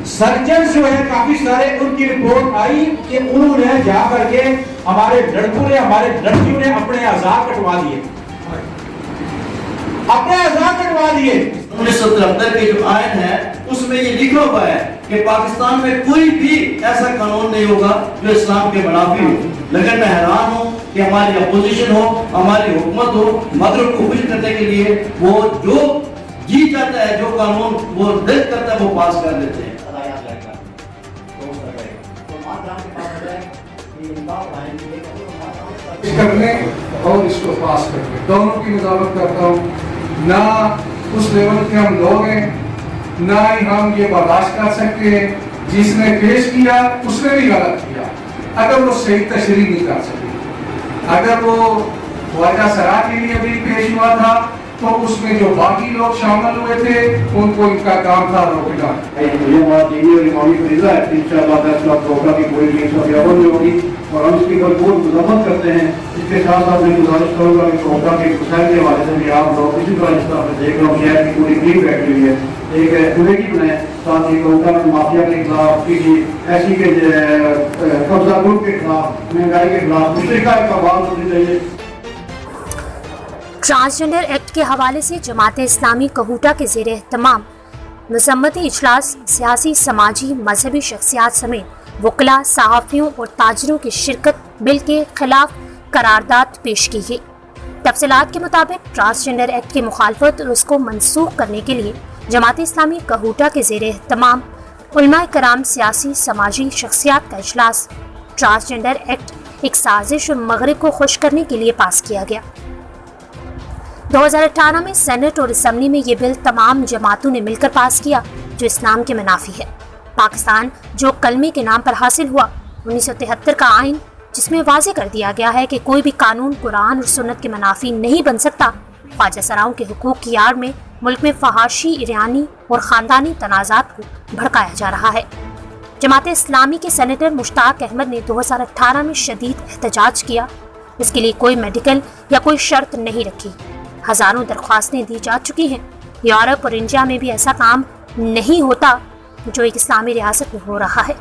Surgeon जो है काफी सारे, उनकी रिपोर्ट आई कि उन्होंने जा करके हमारे लड़कों ने, हमारे लड़कियों ने अपने आजाद कटवा दिए, अपने आजाद कटवा दिए। 1973 के जो आयन है उसमें ये लिखा हुआ है कि पाकिस्तान में कोई भी ऐसा कानून नहीं होगा जो इस्लाम के मुनाफी हो। लेकिन मैं हैरान हूँ कि हमारी अपोजिशन हो, हमारी हुकूमत हो, मगरब को खुश करने के लिए वो जो जी चाहता है, जो कानून वो दिल करता है, वो पास कर देते हैं। करने और इसको पास करने दोनों की मज़ामत करता हूँ। ना उस लेवल के हम लोग हैं, ना ही हम ये बर्दाश्त कर सकते हैं। जिसने पेश किया उसने भी गलत किया। अगर वो सही तशरीह नहीं कर सके, अगर वो ख्वाजा सरा के लिए भी पेश हुआ था तो उसमें जो बाकी लोग शामिल हुए थे उनको इनका काम था रोकना। और हम इसकी भरपूर मदद करते हैं। इसके साथ साथ मैं गुजारिश करूँगा कि कोटा के मसाइल के हवाले से भी आप लोग इसी तरह इस तरह देख रहे हो, शहर की पूरी टीम बैठी हुई है, एक कमेटी बनाए, साथ ही कोटा में माफिया के खिलाफ, किसी ऐसी के कब्जा ग्रुप के खिलाफ, महंगाई के खिलाफ मुश्तरका एक आवाज़ होनी चाहिए। ट्रांसजेंडर एक्ट के हवाले से जमात इस्लामी कहूटा के ज़ेर एहतमाम मजम्मती इजलास सियासी, समाजी, मजहबी शख्सियात समेत वकला, सहाफ़ियों और ताजरों की शिरकत बिल के खिलाफ करारदाद पेश की गई। तफसीलात के मुताबिक ट्रांसजेंडर एक्ट की मुखालफत और उसको मनसूख करने के लिए जमात इस्लामी कहूटा के ज़ेर एहतमाम उलमाए कराम, सियासी, समाजी शख्सियात का इजलास ट्रांसजेंडर एक्ट एक साजिश और मगरिब को खुश करने के लिए पास किया गया। 2018 में सेनेट और असम्बली में ये बिल तमाम जमातों ने मिलकर पास किया जो इस्लाम के मुनाफी है। पाकिस्तान जो कलमे के नाम पर हासिल हुआ, 1973 का आइन जिसमें वाज़े कर दिया गया है कि कोई भी कानून कुरान और सुन्नत के मुनाफी नहीं बन सकता, ख्वाजा सराओं के हुकूक की आड़ में मुल्क में फहाशी, इरानी और ख़ानदानी तनाज़ात को भड़काया जा रहा है। जमात इस्लामी के सेनेटर मुश्ताक अहमद ने 2018 में शदीद एहतजाज किया। इसके लिए कोई मेडिकल या कोई शर्त नहीं रखी। हज़ारों दरख्वास्तें दी जा चुकी हैं। यूरोप और इंडिया में भी ऐसा काम नहीं होता जो एक इस्लामी रियासत में हो रहा है।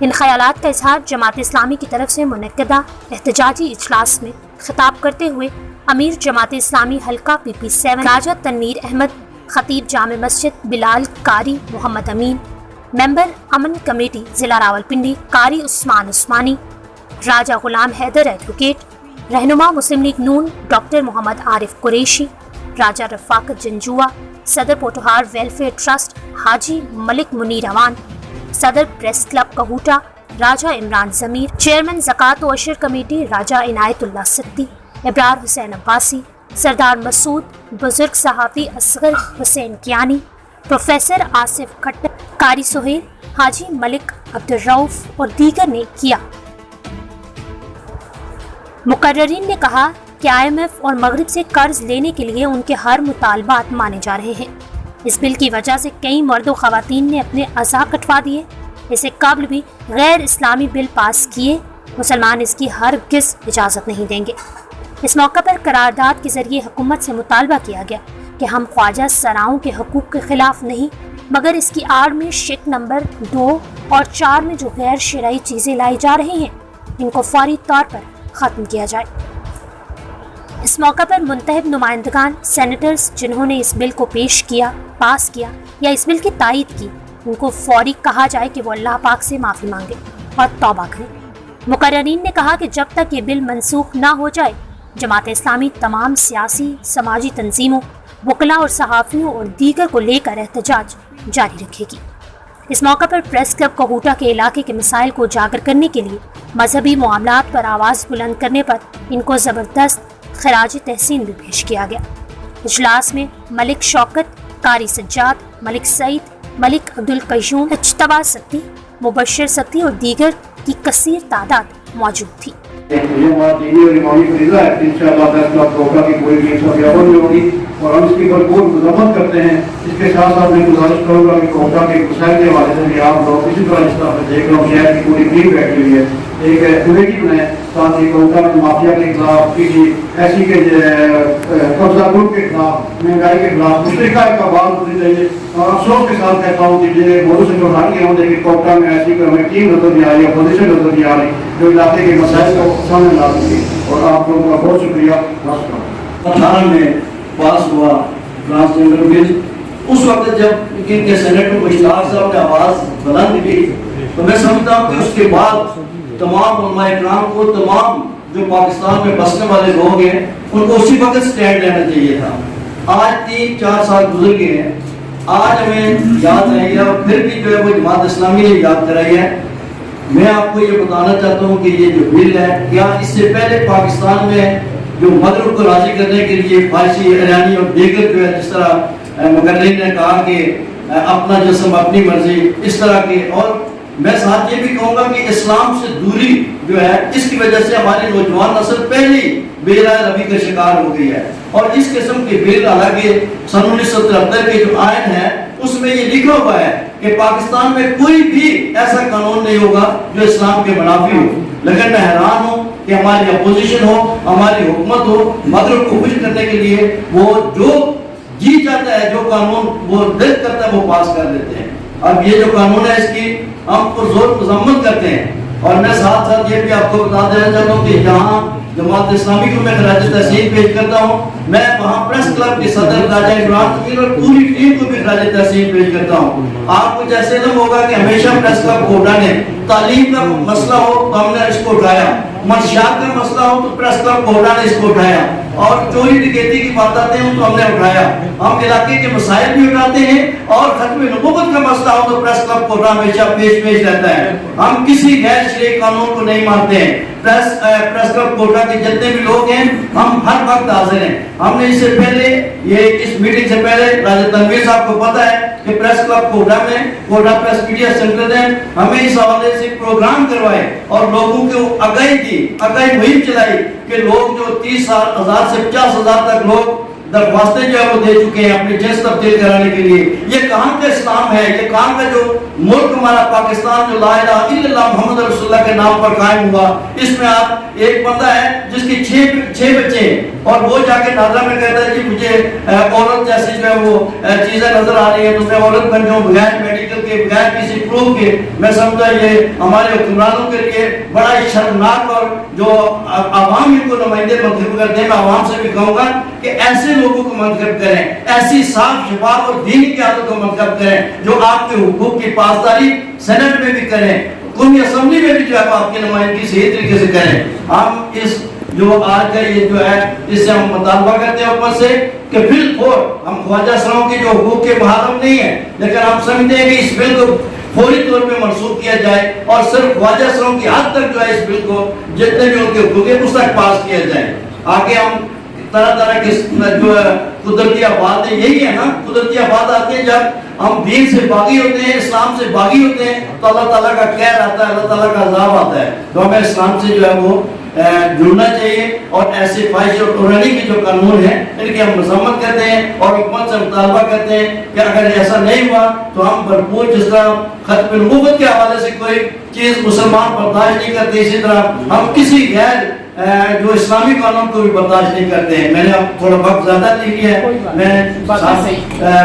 इन ख्यालात का इजहार जमात इस्लामी की तरफ से मुनक्कदा एहतजाजी इजलास में खिताब करते हुए अमीर जमात इस्लामी हल्का PP7 राजा तनवीर अहमद, खतीब जामे मस्जिद बिलाल कारी मोहम्मद अमीन, मेंबर अमन कमेटी ज़िला रावलपिंडी कारी उस्मान उस्मानी, राजा गुलाम हैदर एडवोकेट, रहनुमा मुस्लिम लीग नून डॉक्टर मोहम्मद आरिफ कुरैशी, राजा रफाकत जंजुआ, सदर पोटोहार वेलफेयर ट्रस्ट हाजी मलिक मुनीर अवान, सदर प्रेस क्लब कहूटा राजा इमरान ज़मीर, चेयरमैन ज़कात व अशर कमेटी राजा इनायतुल्लाह सिद्दी, इब्रार हुसैन अब्बासी, सरदार मसूद, बुजुर्ग सहाफ़ी असगर हुसैन कियानी, प्रोफेसर आसिफ खट्टर, कारी सुहेल, हाजी मलिक अब्दुल रऊफ और दीगर ने किया। मुकर्ररीन ने कहा कि IMF और मगरिब से कर्ज लेने के लिए उनके हर मुतालबात माने जा रहे हैं। इस बिल की वजह से कई मर्द व ख़वातीन ने अपने अज़ा कटवा दिए। इससे कबल भी गैर इस्लामी बिल पास किए, मुसलमान इसकी हरगिज़ इजाज़त नहीं देंगे। इस मौके पर करारदाद के ज़रिए हुकूमत से मुतालबा किया गया कि हम ख्वाजा सराओं के हकूक़ के ख़िलाफ़ नहीं, मगर इसकी आड़ में शिक नंबर 2 और 4 में जो गैर शरई चीज़ें लाई जा रही हैं, इनको फौरी तौर पर ख़त्म किया जाए। इस मौके पर मुंतखब नुमाइंदगान सेनेटर्स जिन्होंने इस बिल को पेश किया, पास किया या इस बिल की तायीद की, उनको फौरी कहा जाए कि वो अल्लाह पाक से माफ़ी मांगे और तौबा करें। मुकर्ररीन ने कहा कि जब तक ये बिल मनसूख ना हो जाए, जमात इस्लामी तमाम सियासी, समाजी तंजीमों, वकला और सहाफ़ियों और दीगर को लेकर एहतजाज जारी रखेगी। इस मौके पर प्रेस क्लब कहूटा के इलाके के मसाइल को उजागर करने के लिए मजहबी मामलात पर आवाज़ बुलंद करने पर इनको ज़बरदस्त खराज तहसीन भी पेश किया गया। इजलास में मलिक शौकत, कारी सज्जाद, मलिक सईद, मलिक अब्दुल कयूम, अजतबा सत्ती, मुबशर सत्ती और दीगर की कसीर तादाद मौजूद थी। एक اور ہم اس کی بھرپور مذمت کرتے ہیں. اس کے ساتھ ساتھ میں گزارش کروں گا کہ کوٹا کے مسائل کے حوالے سے بھی آپ لوگ اسی طرح جس طرح سے دیکھ رہا ہوں شہر کی پوری ٹیم بیٹھی ہوئی ہے, ایک کمیٹی بنائے تاکہ کوٹا میں مافیا کے خلاف, کسی ایسی کے قبضہ گروپ کے خلاف, مہنگائی کے خلاف مشترکہ ایک آواز اٹھنی چاہیے. اور افسوس کے ساتھ کہتا ہوں کہ جنہیں بہت سے چوہان کے ہوں لیکن کوٹا میں ایسی کوئی ہمیں ٹیم نظر نہیں آ رہی, اپوزیشن نظر نہیں آ رہی جو علاقے کے مسائل کو سامنے لا سکتی. اور آپ لوگوں کا بہت شکریہ. 18 میں پاس ہوا ٹرانسجنڈر بل. اس وقت جب ان کے سینیٹر مشتاق صاحب نے آواز بلند کی تو میں سمجھتا ہوں کہ اس کے بعد تمام علماء کرام کو, تمام جو پاکستان میں بسنے والے لوگ ہیں, ان کو اسی وقت سٹینڈ لینا چاہیے تھا. آج 3-4 سال گزر گئے ہیں, آج ہمیں یاد رہے گا اور پھر بھی جو ہے وہ جماعت اسلامی نے یاد کرائی ہے. میں آپ کو یہ بتانا چاہتا ہوں کہ یہ جو بل ہے, کیا اس سے پہلے پاکستان میں جو مغرب کو راضی کرنے کے لیے فارسی, ایرانی اور دیگر جو ہے جس طرح مقررین نے کہا کہ اپنا جسم اپنی مرضی, اس طرح کے, اور میں ساتھ یہ بھی کہوں گا کہ اسلام سے دوری جو ہے اس کی وجہ سے ہماری نوجوان نسل پہلی بے رائے روی کا شکار ہو گئی ہے. اور اس قسم کے بل, حالانکہ سن 1973 کے جو آئین ہے اس میں یہ لکھا ہوا ہے کہ پاکستان میں کوئی بھی ایسا قانون نہیں ہوگا جو اسلام کے منافی ہو. لیکن میں حیران ہوں کہ ہماری اپوزیشن ہو, ہماری حکومت ہو, مغرب کو خوش کرنے کے لیے وہ جو جی چاہتا ہے, جو قانون وہ دل کرتا ہے وہ پاس کر دیتے ہیں. اب یہ جو قانون ہے اس کی ہم پر زور مذمت کرتے ہیں. اور میں ساتھ ساتھ یہ بھی آپ کو بتا دینا چاہتا ہوں کہ یہاں جماعت اسلامی کو میں خراج تحسین پیش کرتا ہوں. میں وہاں پریس کلب کے صدر راجہ عمران خلیل اور پوری ٹیم کو بھی خراج تحسین پیش کرتا ہوں. آپ کو جیسے علم ہوگا کہ ہمیشہ پریس کلب کوٹا نے تعلیم کا مسئلہ ہو تو ہم نے اس کو اٹھایا, منشیات کا مسئلہ ہو تو پریس کلب کوٹا نے اس کو اٹھایا, اور چوری ڈکیتی کی بات آتے ہیں تو ہم نے اٹھایا. ہم علاقے کے مسائل بھی اٹھاتے ہیں, اور ختم نبوت کا مسئلہ ہو تو پریس کلب کوٹا ہمیشہ پیش رہتا ہے. ہم کسی غیر شرعی قانون کو نہیں مانتے ہیں. پریس کلب کوٹا کے جتنے بھی لوگ ہیں ہم ہر وقت حاضر ہیں. ہم نے اس سے پہلے, یہ اس میٹنگ سے پہلے راجہ تنویر صاحب کو پتا ہے کہ پریس کلب کوٹا میں کوٹا پریس میڈیا سینٹر نے ہمیں اس حوالے سے پروگرام کروائے اور لوگوں کو آگاہی دی, آگاہی مہم چلائی کہ لوگ جو 30,000 سے 50,000 تک لوگ درخواستیں جو ہے وہ دے چکے ہیں اپنی جنس تبدیل کرانے کے لیے. یہ کہاں کا اسلام ہے, یہ کہاں کا جو ملک ہمارا پاکستان جو لا الہ الا اللہ محمد رسول اللہ کے نام پر قائم ہوا, اس میں آپ ایک بندہ ہے جس کی 6 بچے ہیں اور وہ جا کے ناظرہ میں کہتا ہے کہ مجھے عورت جیسی جو ہے وہ چیزیں نظر آ رہی ہیں تو میں عورت بن جاؤں بغیر میڈیکل کے, بغیر کسی پروف کے. میں سمجھتا یہ ہمارے حکمرانوں کے لیے بڑا ہی شرمناک, اور جو عوام ان کو نمائندے منتخب کرتے ہیں میں عوام سے بھی کہوں گا کہ ایسے لوگوں کو منتخب کریں, ایسی صاف شفاف اور دینی قیادت کو منتخب کریں جو آپ کے حقوق کی پاسداری سینٹ میں بھی کریں, قومی اسمبلی میں بھی جو ہے آپ کی نمائندگی صحیح طریقے سے کریں. ہم اس جو آج کا یہ جو ہے اس سے ہم مطالبہ کرتے ہیں اوپر سے کہ بالفور ہم خواجہ سراؤں کے جو حقوق کے محرم نہیں ہیں, لیکن ہم سمجھتے ہیں کہ اس بل کو فوری طور پہ منسوخ کیا جائے اور صرف خواجہ سراؤں کی حد تک جو ہے اس بل کو جتنے بھی ان کے حقوق ہیں اس تک پاس کیا جائے. آگے ہم طرح طرح کے جو ہے قدرتی آفات ہیں, یہی ہے نا قدرتی آفات آتے ہیں جب ہم دین سے باغی ہوتے ہیں, اسلام سے باغی ہوتے ہیں تو اللہ تعالیٰ کا قہر آتا ہے, اللہ تعالیٰ کا عذاب آتا ہے. تو ہمیں اسلام سے جو ہے وہ جڑنا چاہیے اور ایسے فائش اور ٹورانی کے جو قانون ہیں ان کی ہم مذمت کرتے ہیں اور حکومت سے مطالبہ کرتے ہیں کہ اگر ایسا نہیں ہوا تو ہم بھرپور, جس طرح ختم نبوت کے حوالے سے کوئی چیز مسلمان برداشت نہیں کرتے, اسی طرح ہم کسی غیر جو اسلامی قانون کو بھی برداشت نہیں کرتے ہیں. میں نے اب تھوڑا وقت زیادہ لے لیا ہے, میں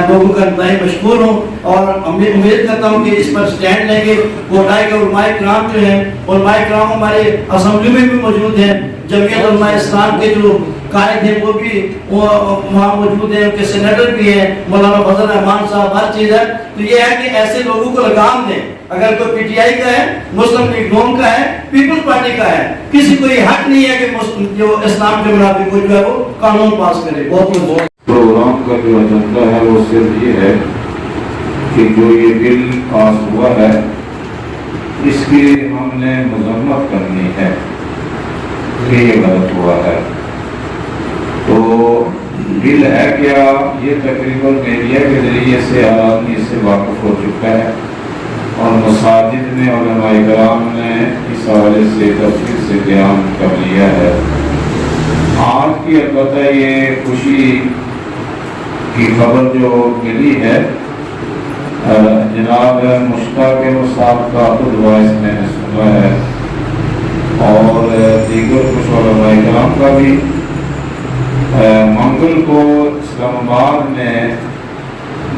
لوگوں کا انتہائی مشکور ہوں اور امید کرتا ہوں کہ اس پر سٹینڈ لیں گے. کوٹائی کے علماء کرام جو ہیں, علماء کرام ہمارے اسمبلی میں بھی موجود ہیں, جمعیت علماء اسلام کے جو قائد ہیں وہ بھی وہاں موجود ہیں, ان کے سینیٹر بھی ہیں, مولانا فضل رحمان صاحب, ہر چیز ہے. تو یہ ہے کہ ایسے لوگوں کو لگام دیں. اگر کوئی پی ٹی آئی کا ہے, مسلم لیگ نون کا ہے, پیپلز پارٹی کا ہے, کسی کو یہ حق نہیں ہے کہ جو اسلام کے منافق کو جو ہے وہ قانون پاس کرے. بہت بہت پروگرام کا جو ایجنڈا ہے وہ صرف یہ ہے کہ جو یہ بل پاس ہوا ہے اس کی ہم نے مذمت کرنی ہے کہ یہ غلط ہوا ہے. تو بل ہے کیا, یہ تقریباً میڈیا کے ذریعے سے آدمی اس سے واقف ہو چکا ہے اور مساجد میں علماء کرام نے اس حوالے سے تفصیل سے بیان کر لیا ہے. آج کی البتہ یہ خوشی की खबर जो मिली है, जनाब मुश्ताक मुसाब का खुद वॉइस मैंने सुना है और दीगर कुछ उलमाए किराम का भी। मंगल को इस्लामाबाद में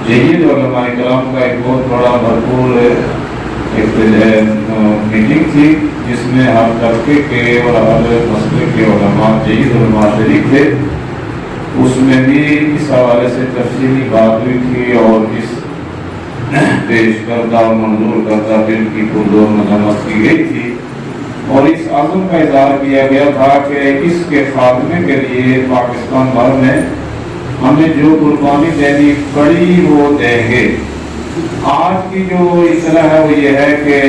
जयीद उलमाए किराम का एक बहुत बड़ा भरपूर एक मीटिंग थी, जिसमें हर तबके के और हर मसले के उलमा जयीद उलमा शरीक थे। उसमें भी इस हवाले से तफसीली बात हुई थी और इस पेश करदा और मंजूर करदा बिल की पुरजोर मजम्मत की गई थी और इस आज़म का इज़हार किया गया था कि इसके खात्मे के लिए पाकिस्तान भर में हमें जो कुर्बानी देनी पड़ी वो देंगे। आज की जो इत्तला है वो ये है कि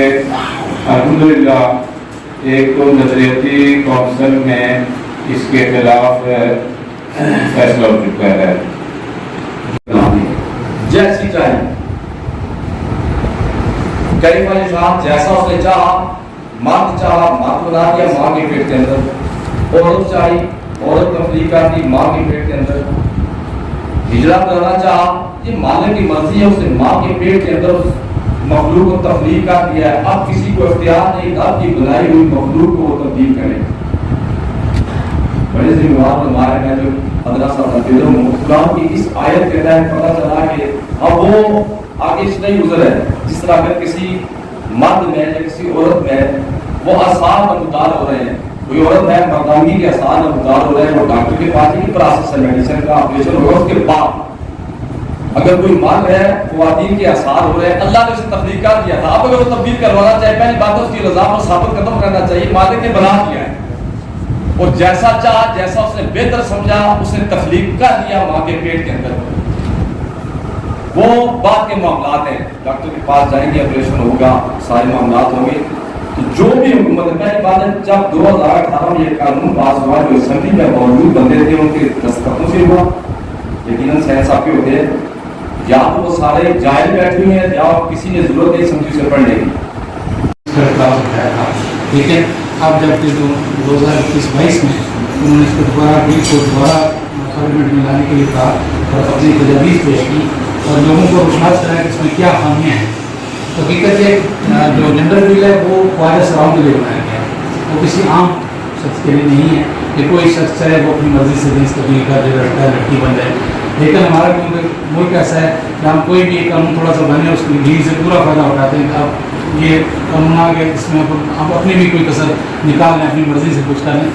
अल्हम्दुलिल्लाह एक तो नजरियाती कौंसिल में इसके खिलाफ फैसला हो चुका है। जैसी चाहिए कई बार जैसा उसने चाहा, मर्द चाहा मर्द बना दिया माँ के पेट के अंदर, औरत चाही औरत तफलीक कर दी माँ के पेट के अंदर, हिजरा करना चाहा ये मालिक की मर्जी है, उसने माँ के पेट के अंदर उस मखलूक को तफलीक कर दिया है। अब किसी को इख्तियार नहीं रब की बनाई हुई मखलूक को वो तब्दील करे। बड़े जिम्मेवार हमारे मैं जो मदरसा की इस आयत के तहत पता चला कि अब वो आगे इस नहीं गुजर है जिस तरह अगर किसी मर्द में या किसी औरत में वो आसार नमदार हो रहे हैं, कोई औरत है मर्दानगी के आसार नमदार हो रहे हैं, वो डॉक्टर के पास ही प्रोसेस है, मेडिसिन का ऑपरेशन होगा, उसके बाद अगर कोई मर्द है ख्वातीन के आसार हो रहे हैं, अल्लाह ने उसे तब्दील कर दिया था। अब अगर वो तब्दील करवाना चाहे पहली बात तो उसकी रजा को साबित खत्म करना चाहिए, मालिक ने बना दिया है और जैसा चाहा जैसा उसने बेहतर समझा उसने तफलीक कर दिया माँ के पेट के अंदर। वो बात के मामलात हैं, डॉक्टर के पास जाएंगे, ऑपरेशन होगा, सारे मामलात होंगे। तो जो भी हुकूमत है, पहली बात है जब 2018 में ये कानून पास हुआ जो असेंबली में मौजूद बंदे थे उनके दस्तखतों से हुआ, यकीनन सहसाफी होते हैं, या तो वो सारे जाहिल बैठे हुए हैं या किसी ने जरूरत नहीं समझी उसे पढ़ने की। ठीक है, अब जब 2021-22 में उन्होंने इसको दोबारा बिल को दोबारा पार्लियामेंट में लाने के लिए कहा और अपनी तजवीज़ पेश की और लोगों को विश्वास कराया कि इसमें क्या खामियाँ हैं। तो हकीकत ये जो जेंडर बिल है वो ख्वाजा सराओं के लिए बनाया गया है, वो किसी आम शख्स के लिए नहीं है कि कोई शख्स चाहे वो अपनी मर्जी से जिस तब्दील का जो लड़का है लड़की बन जाए। लेकिन हमारा मुल्क ऐसा है कि हम कोई भी कानून थोड़ा सा बने उसकी ढील से पूरा फ़ायदा उठाते हैं। अब ये कानून आ गया इसमें आप अपनी भी कोई कसर निकाल लें, अपनी मर्जी से कुछ कर लें।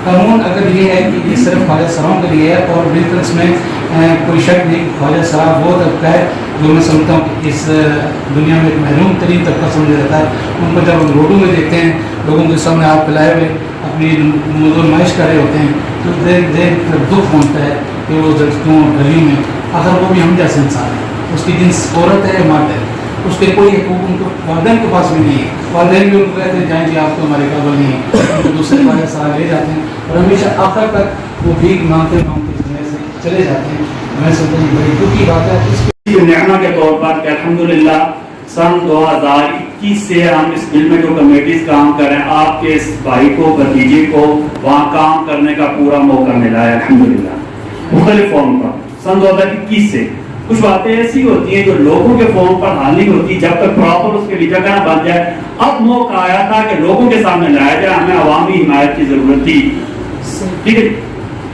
कानून अगर ये है कि ये सिर्फ ख्वाजा सराओं के लिए है और बिल्कुल इसमें कोई शक नहीं कि ख्वाजा सरा वो तबका है जो मैं समझता हूँ कि इस दुनिया में एक महरूम तरीन तबका समझा जाता है। उनको जब हम रोडों में देखते हैं लोगों के सामने हाथ फैलाए हुए अपनी नुमाइश कर रहे होते हैं तो देख दुख पहुँचता है कि वो जगतों गलियों में आखिर वो भी हम जैसे इंसान है, उसकी जिन्स औरत है मर्द है, उसके कोई हकूक उनको वालदैन के पास भी नहीं है। वालदैन भी उनको कहते हैं जाएँ जी आप तो हमारे काबल नहीं है, उनको दूसरे वाले सहारा ले जाते हैं और हमेशा आखिर तक वो भीख मांगते मांगते से चले जाते हैं। मैं समझता हूँ बड़ी दुख की बात है। नियामा के तौर पर कि अल्हम्दुलिल्लाह सन 2021 से हम इस बिल में जो कमेटीज काम कर रहे हैं, आपके इस भाई को भतीजे को वहाँ काम करने का पूरा मौका मिला है अल्हम्दुलिल्लाह मुख्तलिफ फॉर्म पर। सन 2021 से कुछ बातें ऐसी होती हैं जो लोगों के फॉर्म पर हाल नहीं होती जब तक प्रॉपर उसके लिए जगह बन जाए। अब मौका आया था कि लोगों के सामने लाया जाए, हमें अवामी हिमायत की जरूरत थी। ठीक है,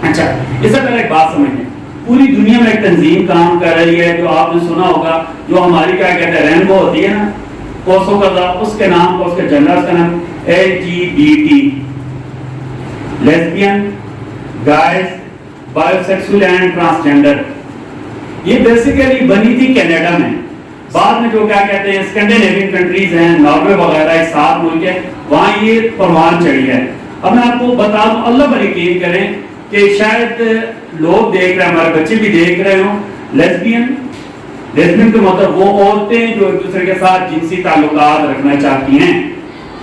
अच्छा इससे पहले एक बात समझें, पूरी दुनिया में एक तंजीम काम कर रही है जो आपने सुना होगा, जो हमारी क्या कहते हैं रेनबो होती है ना, कोसो का उसके नाम पर उसके जनरल का नाम LGBT, lesbian, guys, bisexual and transgender. ये बेसिकली बनी थी कनाडा में, बाद में जो क्या कहते हैं स्कैंडिनेवियन कंट्रीज हैं, नॉर्वे वगैरह 7 मुल्क है, वहाँ ये परवान चढ़ी है। अब मैं आपको बता दूं, अल्लाह पर यकीन करें कि शायद लोग देख रहे हैं, हमारे बच्चे भी देख रहे हो, लेस्बियन का मतलब वो औरतें जो एक दूसरे के साथ जिनसी ताल्लुकात रखना चाहती हैं,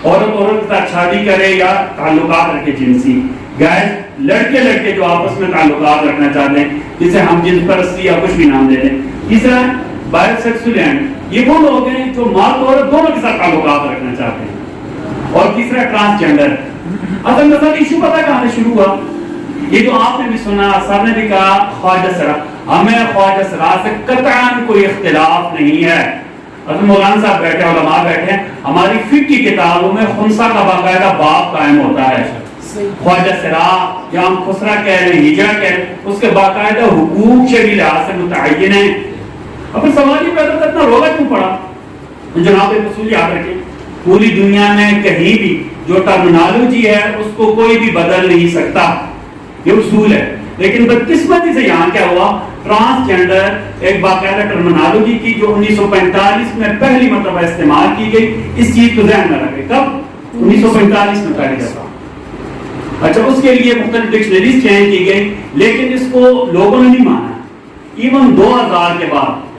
औरत औरत के साथ शादी करे या ताल्लुकात रखे जिनसी, गाइस लड़के जो आपस में ताल्लुकात रखना चाहते हैं, जिसे हम जिन्स परस्ती या कुछ भी नाम दे दें। तीसरा बायोसेक्सुअल, ये वो लोग हैं जो मर्द औरत दोनों के साथ ताल्लुकात रखना चाहते हैं। और तीसरा ट्रांसजेंडर। असल में सर इशू पता कहाँ से शुरू हुआ, یہ جو آپ نے بھی سنا، سر نے بھی کہا خواجہ سرا، ہمیں خواجہ سرا سے قطعاً کوئی اختلاف نہیں ہے. حضرت مولانا صاحب بیٹھے، علماء بیٹھے، ہماری فقہ کی کتابوں میں خنثی کا باقاعدہ باب قائم ہوتا ہے. خواجہ سرا یا ہم خسرا کہہ رہے ہیں، ہجرا کہہ رہے ہیں، اس کے باقاعدہ حقوق شرعی لحاظ سے متعین ہیں. اب سوال یہ پیدا کرنا رولا کیوں پڑا؟ جناب ایک اصول یاد رکھیں، پوری دنیا میں کہیں بھی جو ٹرمینالوجی ہے اس کو کوئی بھی بدل نہیں سکتا، یہ اصول ہے. لیکن بدقسمتی سے یہاں کیا ہوا، ٹرانسجینڈر ایک باقاعدہ ٹرمینالوجی کی جو 1945 میں پہلی مرتبہ استعمال کی گئی. اس چیز کو ذہن میں رکھیں، کب؟ 1945 میں پہلی دفعہ. اچھا، اس کے لیے مختلف ڈکشنریز چینج کی گئی، لیکن اس کو لوگوں نے نہیں مانا. ایون 2000 کے بعد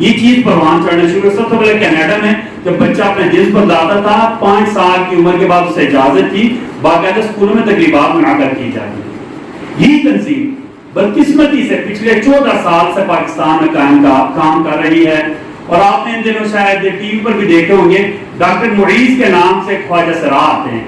یہ چیز پروان چڑھنا شروع. سب سے پہلے کینیڈا میں جب بچہ اپنے جنس پر لاتا تھا 5 سال کی عمر کے بعد اسے اجازت تھی، باقاعدہ اسکولوں میں تقریبات منعقد کی جاتی. یہ تنظیم بدقسمتی سے پچھلے 14 سال سے پاکستان میں کام کر رہی ہے. اور آپ نے ان دنوں شاید ٹی وی پر بھی دیکھے ہوں گے، ڈاکٹر معیز کے نام سے خواجہ سرا آتے ہیں.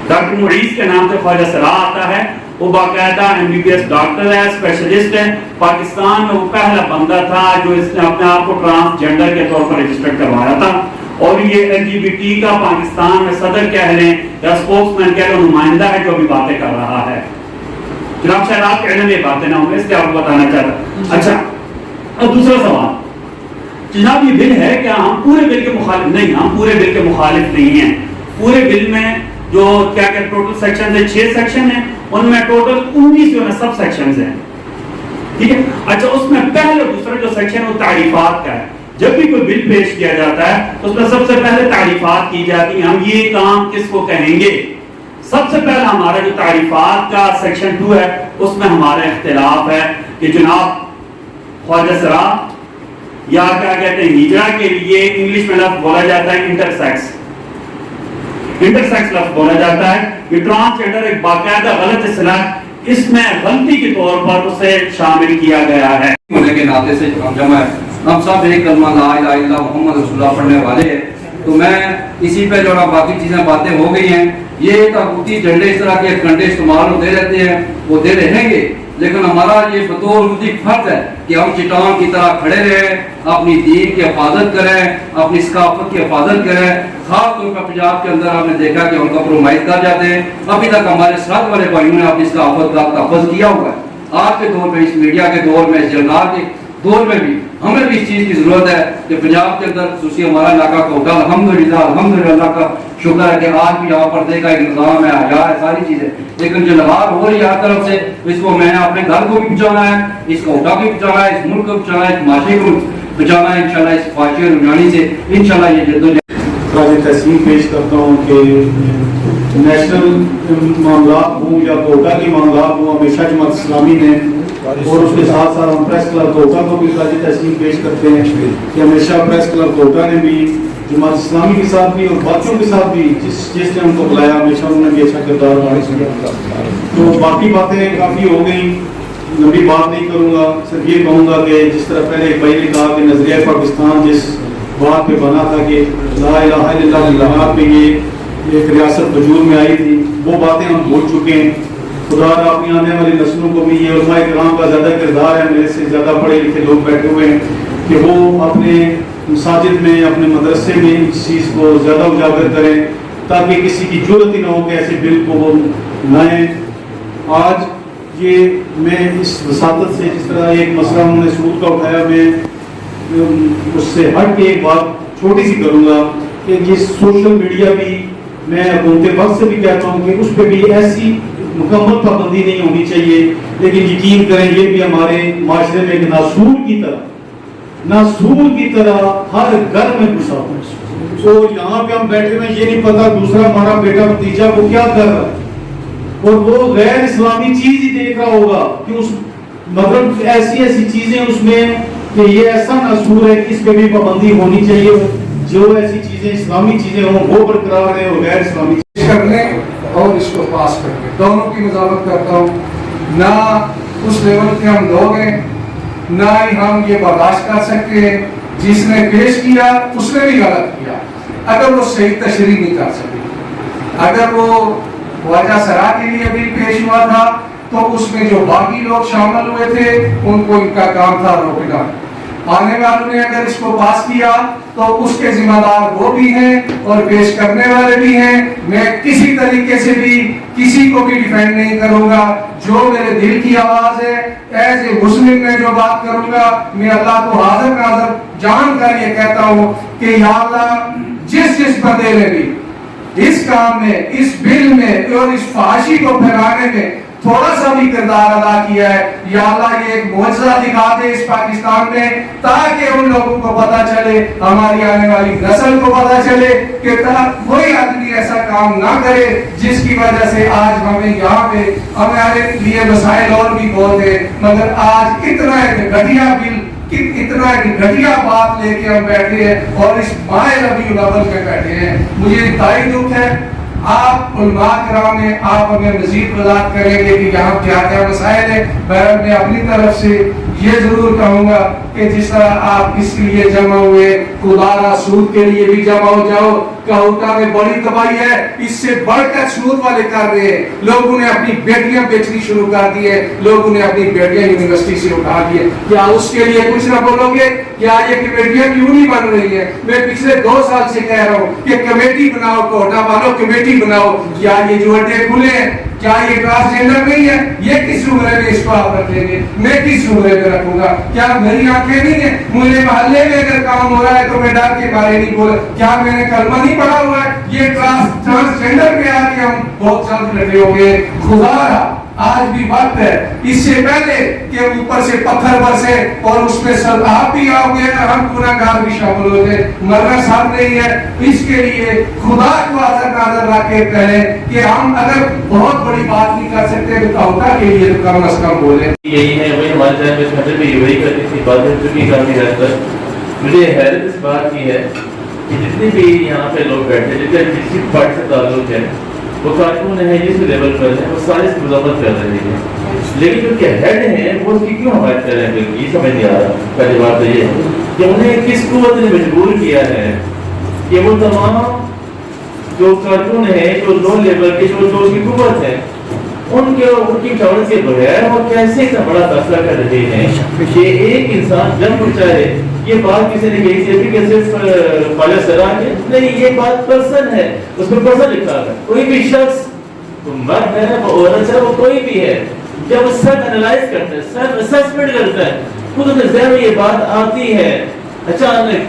ڈاکٹر معیز کے نام سے خواجہ سرا آتا ہے. وہ باقاعدہ MBBS ڈاکٹر ہے، اسپیشلسٹ ہے. پاکستان میں وہ پہلا بندہ تھا جو اس نے اپنے آپ کو ٹرانسجینڈر کے طور پر رجسٹرڈ کروایا تھا. اور یہ LGBT کا پاکستان میں صدر کہہ لیں یا اسپوکس مین کہہ لیں، نمائندہ ہے جو ابھی باتیں کر رہا ہے. جناب شاید آپ کہنے میں باتیں نہ ہوں، اس لیے آپ کو بتانا چاہتا. اچھا، اب دوسرا سوال، جناب یہ بل ہے کیا ہم پورے بل کے مخالف؟ نہیں، ہم پورے بل کے مخالف نہیں ہیں. پورے بل میں جو کیا کہ ٹوٹل سیکشن ہے 6 سیکشن ہیں، ان میں ٹوٹل 19 جو ہے سب سیکشنز ہیں. ٹھیک ہے. اچھا، اس میں پہلے اور دوسرا جو سیکشن ہے وہ تعریفات کا ہے. جب بھی کوئی بل پیش کیا جاتا ہے تو اس میں سب سے پہلے تعریفات کی جاتی ہیں، ہم یہ کام کس کو کہیں گے. سب سے پہلا ہمارا جو تعریفات کا سیکشن 2 ہے اس میں ہمارا اختلاف ہے کہ جناب خواجہ سرا یا کیا کہتے ہیں ہجرا کے لیے انگلش میں لفظ بولا جاتا ہے انٹرسیکس لفظ بولا جاتا ہے. یہ ٹرانسجینڈر ایک باقاعدہ غلط اصطلاح، اس میں غلطی کے طور پر اسے شامل کیا گیا ہے. ہونے کے ناطے سے ہم جمع ہے، ہم سب ایک کلمہ لا الہ الا اللہ محمد رسول اللہ پڑھنے والے ہیں. تو میں اسی پہ جو باقی چیزیں باتیں ہو گئی ہیں، یہ تاغوتی جھنڈے اس طرح کے کنڈے استعمال ہوتے رہتے ہیں، وہ دے رہیں گے. لیکن ہمارا یہ بطور مفتی فرض ہے کہ ہم چٹان کی طرح کھڑے رہیں، اپنی دین کی حفاظت کریں، اپنی ثقافت کی حفاظت کریں. خاص طور پر پنجاب کے اندر آپ نے دیکھا کہ ان کا پرومائز کر جاتے ہیں. ابھی تک ہمارے ساتھ والے بھائیوں نے اپنی ثقافت کا تحفظ کیا ہوا ہے. آج کے دور میں، اس میڈیا کے دور میں، اس جرنال کے دور میں بھی ہمیں بھی اس چیز کی ضرورت ہے کہ پنجاب کے اندر خصوصی ہمارا علاقہ کو الحمدللہ کا شکر ہے کہ آج بھی یہاں پردے کا ایک نظام ہے، حیا ہے، ساری چیزیں. لیکن جو لہار ہو رہی ہے ہر طرف سے، اس کو میں نے اپنے گھر کو بھی بچانا ہے، اس کو اٹھا بھی بچانا ہے، اس ملک کو بچانا ہے، اس معاشرے کو بچانا ہے. انشاءاللہ اس فاحشہ رجحانی سے انشاءاللہ یہ جدوجہد خراج تحسین پیش کرتا ہوں کہ نیشنل معاملات ہوں یا کوٹا کے معاملات ہوں، ہمیشہ جماعت اسلامی نے اور اس کے ساتھ ساتھ ہم پریس کلب کوٹا کو بھی خراج تحسین پیش کرتے ہیں کہ ہمیشہ پریس کلب کوٹا نے بھی جماعت اسلامی کے ساتھ بھی اور باقیوں کے ساتھ بھی جس نے ان کو بلایا ہمیشہ انہوں نے بھی اچھا کردار ادا. تو باقی باتیں کافی ہو گئیں، لمبی بات نہیں کروں گا. صرف یہ کہوں گا کہ جس طرح پہلے ایک بھائی نے کہا کہ نظریہ پاکستان جس بات پہ بنا تھا کہ لا الہ الا اللہ پہ یہ ایک ریاست وجود میں آئی تھی، وہ باتیں ہم بھول چکے ہیں. خدا اپنی آنے والی نسلوں کو بھی، یہ علماء کرام کا زیادہ کردار ہے، میرے سے زیادہ پڑھے لکھے لوگ بیٹھے ہوئے ہیں، کہ وہ اپنے مساجد میں، اپنے مدرسے میں اس چیز کو زیادہ اجاگر کریں تاکہ کسی کی ضرورت ہی نہ ہو کہ ایسے بل کو وہ لائیں. آج یہ میں اس وساطت سے جس طرح ایک مسئلہ انہوں نے سود کا اٹھایا، میں اس سے ہٹ کے ایک بات چھوٹی سی کروں گا کہ یہ سوشل میڈیا بھی، میں حکومت وقت سے بھی کہتا ہوں کہ اس پہ بھی ایسی مکمل پابندی نہیں ہونی چاہیے. لیکن یقین کریں یہ بھی ہمارے معاشرے میں ایک ناسور کی طرح ہر گھر میں گھسا ہوا ہے. تو یہاں پہ ہم بیٹھے ہوئے یہ نہیں پتا دوسرا ہمارا بیٹا بھتیجا وہ کیا کر رہا ہے، اور وہ غیر اسلامی چیز ہی دیکھ رہا ہوگا کہ اس مطلب ایسی چیزیں اس میں کہ یہ ایسا ناسور ہے کہ اس پہ بھی پابندی ہونی چاہیے. جو ایسی چیزیں اسلامی چیزیں ہوں وہ برقرار رہے اور غیر اسلامی کرنے اور اس کو پاس کرنے، دونوں کی مذاکرت کرتا ہوں. نہ اس لیول کے ہم لوگ ہیں، نہ ہی ہم یہ برداشت کر سکتے ہیں جس نے پیش کیا اس نے بھی غلط کیا. اگر وہ صحیح تشریح نہیں کر سکے، اگر وہ ख्वाजा सरा के लिए बिल पेश हुआ था, तो उसमें जो बाकी लोग शामिल हुए थे उनको इनका काम था रोकना। आने वालों ने अगर इसको पास किया तो उसके जिम्मेदार वो भी हैं और पेश करने वाले भी हैं। मैं किसी तरीके से भी किसी को भी डिफेंड नहीं करूंगा, जो मेरे दिल की आवाज है एज ए मुस्लिम में जो बात करूंगा, मैं अल्लाह को हाजिर नाज़र जानकर ये कहता हूँ कि या अल्लाह जिस बंदे ने भी इस काम में, इस बिल में और इस फाशी को फैलाने में थोड़ा सा भी किरदार अदा किया है, या अल्लाह ये एक मुआवजा दिखा दे इस पाकिस्तान में, ताकि उन लोगों को पता चले, हमारी आने वाली नस्ल को पता चले कि कोई आदमी ऐसा काम ना करे जिसकी वजह से आज हमें यहाँ पे हमारे लिए मसाइल और भी बहुत है, मगर आज इतना एक घटिया बिल, इतना एक घटिया बात लेके हम बैठे हैं और इस माए रबीउल अव्वल में बैठे हैं। मुझे इंतहाई दुख है। आप उलमा किराम में आप हमें मजीद वजाहत करेंगे कि यहाँ क्या क्या मसाइल है। मैं अपनी तरफ से ये जरूर कहूँगा कि जिस तरह आप इसके लिए जमा हुए, खुदारा सूद के लिए भी जमा हो जाओ। कहूटा में बड़ी तबाही है, इससे बढ़कर सूद वाले कर रहे हैं। लोगों ने अपनी बेटियां बेचनी शुरू कर दी है, लोगों ने अपनी बेटियां यूनिवर्सिटी से उठा दी है। क्या उसके लिए कुछ ना बोलोगे? क्या ये कमेटियां क्यों नहीं बन रही है? मैं पिछले 2 साल से कह रहा हूँ कि कमेटी बनाओ, कोटा वालों कमेटी बनाओ। क्या ये जो अड्डे खुले हैं, क्या ये ट्रांसजेंडर नहीं है? ये किस जुमरे में इसको आप रखेंगे? मैं किस जुमरे में रखूंगा? क्या मेरी आंखें नहीं है? मुझे मोहल्ले में अगर काम हो रहा है तो मैं डर के बारे नहीं बोला। क्या मैंने कलमा नहीं पढ़ा हुआ है? ये ट्रांसजेंडर पे आके हम बहुत जल्द लगे होंगे। खुदा आज भी वक्त है, इससे पहले कि ऊपर से पत्थर बरसे और उसमें सब आप भी आओगे, हम गुनाहगार भी शामिल हो गए। मरना साथ नहीं है। इसके लिए खुदा को हाजिर नाज़र रख के कहें कि हम अगर बहुत बड़ी बात नहीं कर सकते तो कहूटा के लिए तो कम अज कम बोले। यही है, वही हमारे जहन में हमें भी वही करनी थी बात है चुकी काफी हद तक। मुझे हैरत इस बात की है कि जितने भी यहाँ पे लोग बैठे, जितने जिस पार्टी से ताल्लुक है, वो कारकुन है जिस लेवल पर है, वो सारे इसकी मजम्मत कर रहे हैं। लेकिन जो क्या हेड है वो उसकी क्यों हमारे कर रहे हैं, ये समझ नहीं आ रहा। पहली बात तो ये है कि उन्हें किस कुव्वत ने मजबूर किया है कि वो तमाम जो कारकुन है, जो लो लेवल के जो उसकी कुव्वत है, उनकी टॉलरेंस के बगैर वो कैसे इतना बड़ा फैसला कर रहे हैं कि एक इंसान जब चाहे, ये बात किसी ने कही थी कि सिर्फ ख्वाजा सरा के नहीं, ये बात पर्सन है, उसमें पर्सन लिखा है। कोई भी शख्स, तो मर्द है, वो औरत है, वो कोई भी है, जब वो सब एनालाइज करता है, सब असेसमेंट करता है, खुद अपने ज़हन में ये बात आती है अचानक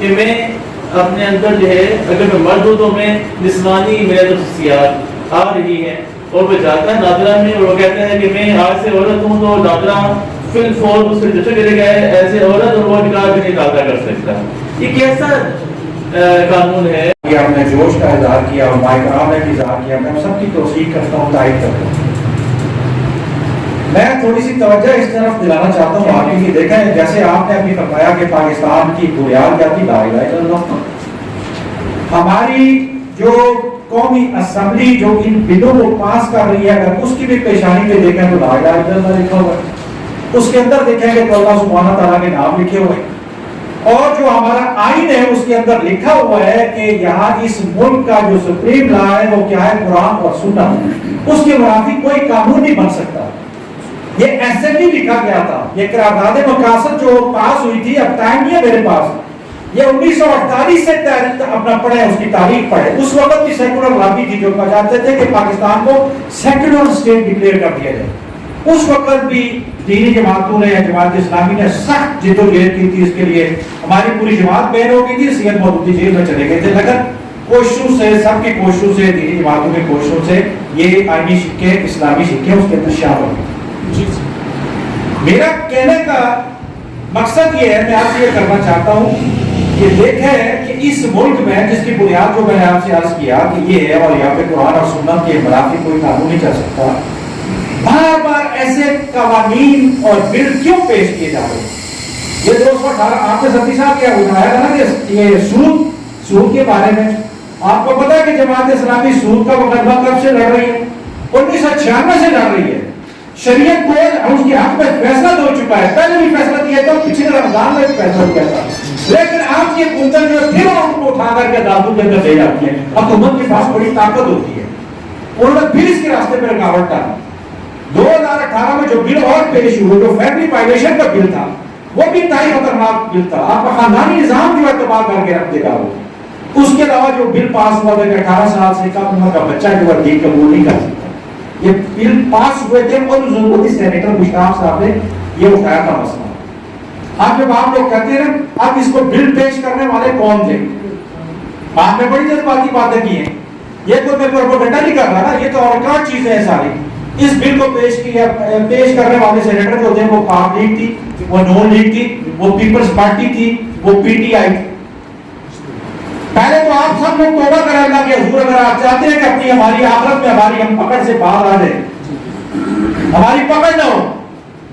कि मैं अपने अंदर जो है, अगर मैं मर्द हूँ तो मैं जिस्मानी मेरे खसूसियात आ रही है, और वो जाता है नादरा में और वो कहता है कि मैं आज से औरत हूँ, तो नादरा फिल फोर उसके जैसे गिर गए ऐसे औरत, और वो निकाह भी नहीं दादा कर सकता। ये कैसा कानून है? कि आपने जोश का इजहार किया और माइकराम ने इजहार किया, मैं सबकी तौसीक करता हूँ, तारीफ करता हूँ। मैं थोड़ी सी तवज्जो इस तरफ दिलाना चाहता हूँ आपकी कि देखें, जैसे आपने अभी फरमाया कि पाकिस्तान की बुनियाद क्या थी, ला इलाहा इल्लल्लाह। हमारी जो कौमी असेंबली जो इन बिलों को पास कर रही है, अगर उसकी भी पेशानी पे देखें तो ला इलाहा इल्लल्लाह लिखा हुआ है, उसके अंदर देखेंगे तो अल्लाह सुब्हानहू तआला के नाम लिखे हुए हैं, और जो हमारा आइन है उसके अंदर लिखा हुआ है कि यहाँ इस मुल्क का जो सुप्रीम लॉ है वो क्या है, कुरान और सुन्नत। उसके मुताबिक कोई कानून नहीं बन सकता। ये ऐसे भी लिखा गया था, ये करारदाद मकासद जो पास हुई थी, अब टाइम नहीं है मेरे पास, ये 1948 से अपना पढ़े, उसकी तारीख पढ़े। उस वक्त की सेकुलर लॉबी थी जो चाहते थे कि पाकिस्तान को सेकुलर स्टेट डिक्लेयर कर दिया जाए। उस वक्त भी दीनी जमातों ने, जमात इस्लामी ने सख्त जिद्दोजहद की थी इसके लिए। हमारी पूरी जमात बैन हो गई थी, सैयद मौदूदी जेल में चले गए थे, लेकिन कोशिशों से, सबकी कोशिशों से, दीनी जमातों की कोशिशों से ये आईनी सिक्के, इस्लामी सिक्के उसके अंदर शामिल हो गए। मेरा कहने का मकसद ये है, मैं आपसे ये करना चाहता हूँ कि देखें कि इस मुल्क में जिसकी बुनियाद जो मैंने आपसे अर्ज किया कि ये है, और यहाँ पे कुरान और सुन्नत के मुताबिक कोई कानून नहीं चल सकता, बार बार ऐसे कवानीन और बिल क्यों पेश किए जा रहे हैं? ये 218 आपने सती साहब क्या उठाया था ना कि ये सूद के बारे में आपको पता है कि जमात इस्लामी सूद का मुकदमा कब से लड़ रही है? 1996 से लड़ रही है। शरीयत कोर्ट उसके हक में फैसला हो चुका है, पहले भी फैसला दिया था, पिछले रमजान में भी फैसला किया था, लेकिन आप ये कुंतल जो फिर उनको उठा करके दादू के अंदर ले जाती है। हुकूमत के पास बड़ी ताकत होती है, उन्होंने फिर इसके रास्ते पर रुकावट डाला। 2018 में जो बिल और पेश हुआ, जो फैमिली पाइलेशन का बिल था, वो भी इंतहाई खतरनाक बिल था। आपका खानदानी निजाम जो है तबाह करके रख देगा वो। उसके अलावा जो बिल पास हुआ था कि 18 साल से कम उम्र का बच्चा जो है दीन कबूल नहीं कर सकता, ये बिल पास हुए थे और जरूरती सेनेटर मुश्ताक साहब ने ये उठाया था मसला। अब जब आप लोग कहते हैं अब इसको बिल पेश करने वाले कौन थे, आपने बड़ी जज्बाती बातें की हैं, ये तो मैं प्रोपेगेंडा नहीं कर रहा ना, ये तो रिकॉर्ड चीजें हैं सारी। इस बिल को पेश करने वाले सेनेटर जो थे वो पाक लीग थी, वो नून लीग थी, वो पीपल्स पार्टी थी, वो पीटीआई थी। पहले तो आप सब लोग तौबा करें अल्लाह के हुजूर, अगर आप चाहते हैं कि अपनी हमारी आखिरत में हमारी हम पकड़ से बाहर आ जाए, हमारी पकड़ न हो,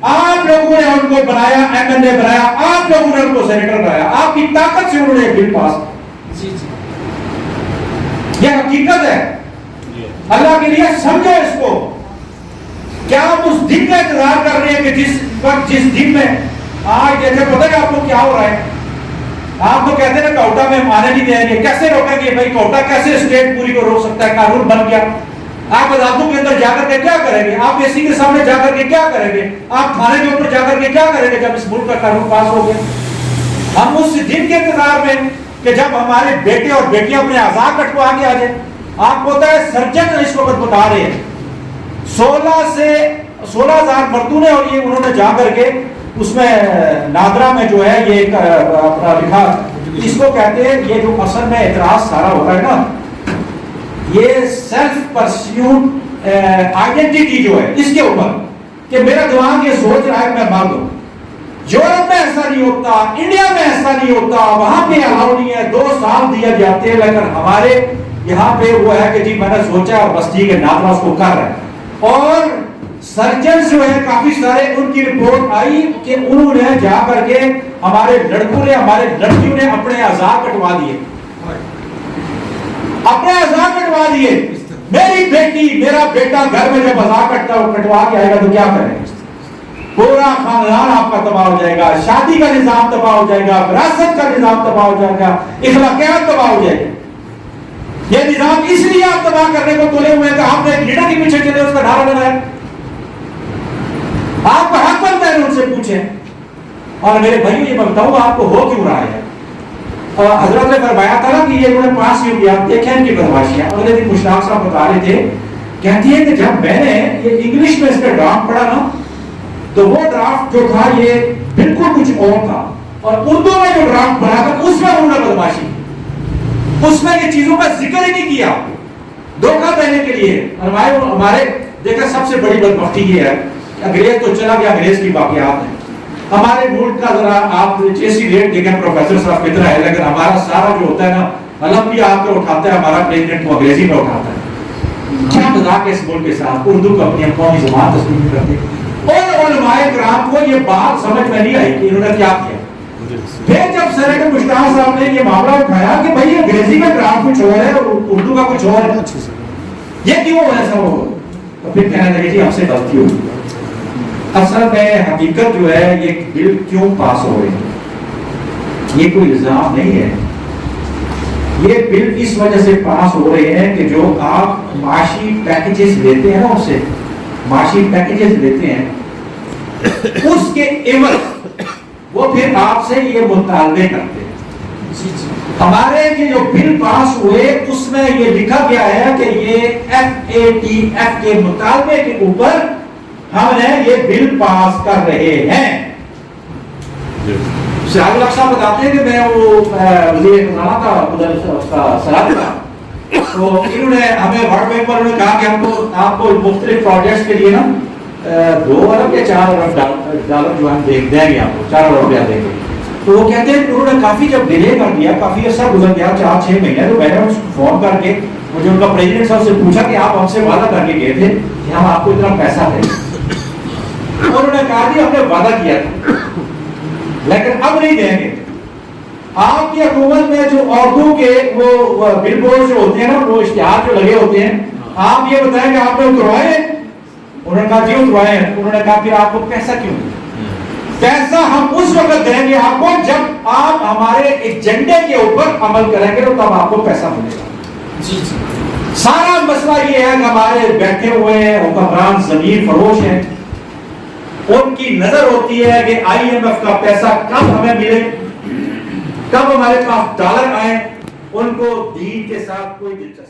आप लोगों ने उनको बनाया, एमएलए बनाया, आप लोगों ने उनको सेनेटर बनाया, आपकी ताकत से उन्होंने बिल पास। यह हकीकत है, अल्लाह के लिए समझो इसको। क्या आप उस दिन का इंतजार कर रहे हैं कि जिस वक्त जिस दिन में आज जैसे पता है आपको क्या हो रहा है, आप तो कहते हैं कोटा में आने नहीं देंगे, कैसे रोकेंगे भाई, कोटा कैसे स्टेट पूरी को रोक सकता है, कानून बन गया। आप अदालतों के अंदर जाकर के क्या करेंगे, आप एसी के सामने जाकर के क्या करेंगे, आप थाने के ऊपर जाकर के क्या करेंगे जब इस मुल्क का कानून पास हो गया। हम उस दिन के इंतजार में कि जब हमारे बेटे और बेटियां अपने आजाद कटवा के आ जाए। आपको पता है सर्जन इस वक्त बता रहे हैं 16,000 मर्दूने और ये उन्होंने जा करके उसमें नादरा में जो है ये अपना लिखा, इसको कहते हैं ये जो असल में एतराज सारा होता है ना, ये सेल्फ परस्यूड आइडेंटिटी जो है इसके ऊपर कि मेरा दिमाग ये सोच रहा है मैं मर्द हूं। यूरोप में ऐसा नहीं होता, इंडिया में ऐसा नहीं होता, वहां पे अलाउ नहीं है, 2 साल दिए जाते हैं, लेकिन हमारे यहाँ पे वो है कि जी मैंने सोचा और बस्ती के नादरा उसको कर रहे हैं। और सर्जन जो है काफी सारे, उनकी रिपोर्ट आई कि उन्होंने जा करके हमारे लड़कों ने, हमारे लड़कियों ने अपने आजाद कटवा दिए, अपने आजाद कटवा दिए। मेरी बेटी मेरा बेटा घर में जब आजाद कटवा के आएगा तो क्या करेंगे, पूरा खानदान आपका तबाह हो जाएगा, शादी का निजाम तबाह हो जाएगा, विरासत का निजाम तबाह हो जाएगा, इखलाकियात तबाह हो जाएगी। ये निजाम इसलिए आप तबाह करने को तुले हुए हैं कि आपने एक लीडर के पीछे चले उसका नारा लगाया। आपका हक बनता है उनसे पूछें। और मेरे भाइयों ये मैं बताऊं आपको हो क्यों रहा है। हजरत ने फरमाया था ना कि ये उन्होंने पास क्यों किया, देखें इनकी बदमाशियां। अगले दिन मुश्ताक साहब बता रहे थे, कहती है कि जब मैंने ये इंग्लिश में इसका ड्राफ्ट पढ़ा ना, तो वो ड्राफ्ट जो था ये बिल्कुल कुछ और था, और उर्दू में जो ड्राफ्ट बना था उसमें उन्होंने बदमाशी, उसमें ये चीजों का जिक्र ही नहीं किया, धोखा देने के लिए। और हमारे देखा सबसे बड़ी बदबख्ती ये है, अंग्रेज तो चला गया, अंग्रेज की बाकियात है। हमारे मुल्क का जरा आप जैसी रेट देखें प्रोफेसर साहब कितना है, लेकिन हमारा सारा जो होता है ना, अलग भी आपको उठाता है, हमारा प्रेसिडेंट को अंग्रेजी में उठाता है। क्या मजाक है इस मुल्क के साथ, उर्दू को अपनी कौमी ज़बान तस्लीम करते। और उलमाए किराम को ये बात समझ में नहीं आई कि इन्होंने क्या किया। फिर जब सेनेटर मुश्ताक साहब ने ये मामला उठाया कि भाई अंग्रेजी का ड्राफ्ट कुछ और है और उर्दू का कुछ और है, ये क्यों ऐसा हो, तो फिर कहने लगे जी हमसे गलती हुई। असल में हकीकत जो है ये बिल क्यों पास हो रहे हैं, ये कोई इल्जाम नहीं है। ये बिल इस वजह से पास हो रहे हैं कि जो आप माशी पैकेजेस लेते हैं ना, उससे माशी पैकेजेस लेते हैं, उसके एवज वो फिर आपसे ये मुतालबे करते हैं। हमारे ये जो बिल पास हुए उसमें ये लिखा गया है कि ये FATF के मुतालबे के ऊपर हमने ये बिल पास कर रहे हैं। शाहरुल हक साहब बताते हैं कि मैं वो वज़ीर ख़ज़ाना था उधर उसका सलाह था, तो इन्होंने हमें वर्ल्ड बैंक पर उन्होंने कहा कि हमको आपको मुख्तलिफ प्रोजेक्ट्स के लिए ना 2 अरब या 4 अरब डॉलर जो हम देंगे आपको, 4 अरब रुपया देंगे। तो वो कहते हैं उन्होंने काफी जब डिले कर दिया, काफी अर्सा गुजर गया 4-6 महीने, तो मैंने उसको फोन करके मुझे उनका प्रेसिडेंट साहब से पूछा कि आप हमसे वादा करके गए थे कि हम आपको इतना पैसा देंगे। उन्होंने कहा कि हमने वादा किया था लेकिन अब नहीं देंगे। आपकी हुकूमत में जो औरतों के वो बिल बोर्ड जो होते हैं ना, वो इश्तिहार जो लगे होते हैं, आप ये बताएं कि आपने उतरवाए? उन्होंने कहा जी उतरवाए। उन्होंने कहा फिर आपको पैसा क्यों? पैसा हम उस वक्त देंगे आपको जब आप हमारे एजेंडे के ऊपर अमल करेंगे, तो तब आपको पैसा मिलेगा। जी जी। सारा मसला ये है कि हमारे बैठे हुए हैं हुक्मरान जमीन फरोश हैं, उनकी नजर होती है कि IMF का पैसा कब हमें मिले, कब हमारे पास डॉलर आए, उनको दीन के साथ कोई दिलचस्पी